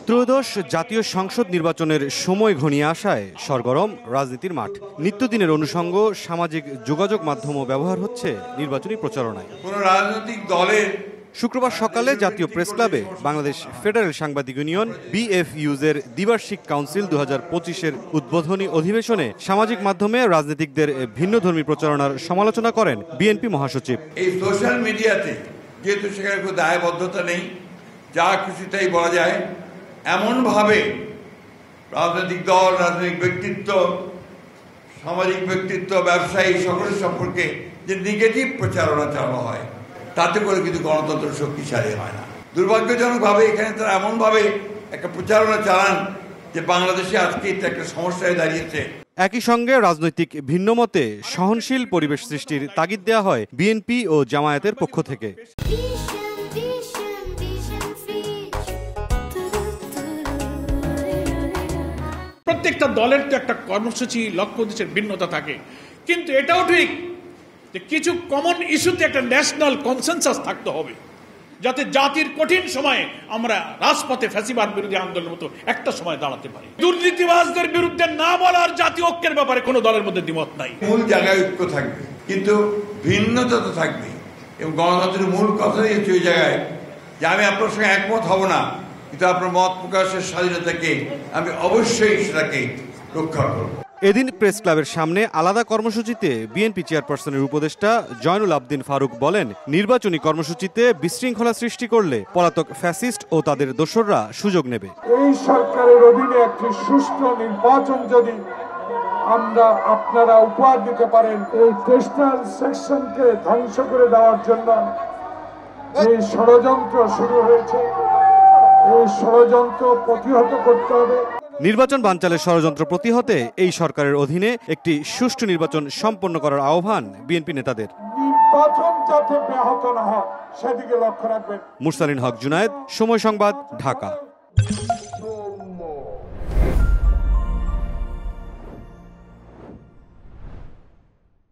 ত্রয়োদশ জাতীয় সংসদ নির্বাচনের সময় ঘনিয়ে আসায় সরগরম রাজনীতির মাঠ। নিত্যদিনের অনুষঙ্গ সামাজিক যোগাযোগ মাধ্যমও ব্যবহার হচ্ছে নির্বাচনী প্রচারণায়। কোন রাজনৈতিক দলের শুক্রবার সকালে জাতীয় প্রেস ক্লাবে বাংলাদেশ ফেডারেল সাংবাদিক ইউনিয়ন বিএফইউজের দ্বিবার্ষিক কাউন্সিল 2025-এর উদ্বোধনী অধিবেশনে সামাজিক মাধ্যমে রাজনীতিকদের ভিন্নধর্মী প্রচারণার সমালোচনা করেন বিএনপি মহাসচিব। এই সোশ্যাল মিডিয়াতে যেহেতু সেখানে কোনো দায়বদ্ধতা নেই, যা খুশি তাই বলা যায়, এমনভাবে রাজনৈতিক দল, রাজনৈতিক ব্যক্তিত্ব, সামাজিক ব্যক্তিত্ব, ব্যবসায়ী সকলের সম্পর্কে যে নেগেটিভ প্রচারণা চালানো হয়, তাতে করে কিন্তু গণতন্ত্র শক্তিশালী হয় না। দুর্ভাগ্যজনকভাবে এখানে তারা এমনভাবে একটা প্রচারণা চালান যে বাংলাদেশে আজকে এটা একটা সমস্যায় দাঁড়িয়েছে। একই সঙ্গে রাজনৈতিক ভিন্নমতে সহনশীল পরিবেশ সৃষ্টির তাগিদ দেওয়া হয় বিএনপি ও জামায়াতের পক্ষ থেকে। প্রত্যেকটা দলের তো একটা কর্মসূচি, লক্ষ্য উদ্দেশ্যের ভিন্নতা থাকে, কিন্তু এটাও ঠিক যে কিছু কমন ইস্যুতে একটা ন্যাশনাল কনসেনসাস থাকতে হবে, যাতে জাতির কঠিন সময়ে আমরা রাজপথে ফ্যাসিবাদ বিরোধী আন্দোলনের মতো একটা সময় দাঁড়াতে পারি। দুর্নীতিবাজদের বিরুদ্ধে না বলার জাতীয় ঐক্যের ব্যাপারে কোনো দলের মধ্যে দ্বিমত নাই। মূল জায়গায় ঐক্য থাকবে, কিন্তু ভিন্নতা তো থাকবে। এবং গণতন্ত্রের মূল কথাই হচ্ছে ওই জায়গায় যে আমি আপনার সঙ্গে একমত হব না, কিন্তু আপনার মত প্রকাশের স্বাধীনতাকে আমি অবশ্যই সেটাকে রক্ষা করব। এদিন প্রেস ক্লাবের সামনে আলাদা কর্মসূচিতে বিএনপি চেয়ারপারসনের উপদেষ্টা জয়নুল আবদিন ফারুক বলেন, নির্বাচনী কর্মসূচিতে বিশৃঙ্খলা সৃষ্টি করলে পলাতক ফ্যাসিস্ট ও তাদের দোসররা সুযোগ নেবে। এই সরকারের অধীনে একটি সুষ্ঠু নির্বাচন যদি আপনারা উপহার দিতে পারেন, এই টেক্সটাইল সেকশনকে ধ্বংস করে দেওয়ার জন্য যে ষড়যন্ত্র শুরু হয়েছে, এই ষড়যন্ত্র প্রতিহত করতে হবে। নির্বাচন বানচালের ষড়যন্ত্র প্রতিহতে এই সরকারের অধীনে একটি সুষ্ঠু নির্বাচন সম্পন্ন করার আহ্বান বিএনপি নেতাদের। নির্বাচন যাতে ব্যাহত না হয় সেদিকে লক্ষ্য রাখবেন। মুরসালিন হক জুনায়েদ, সময় সংবাদ, ঢাকা।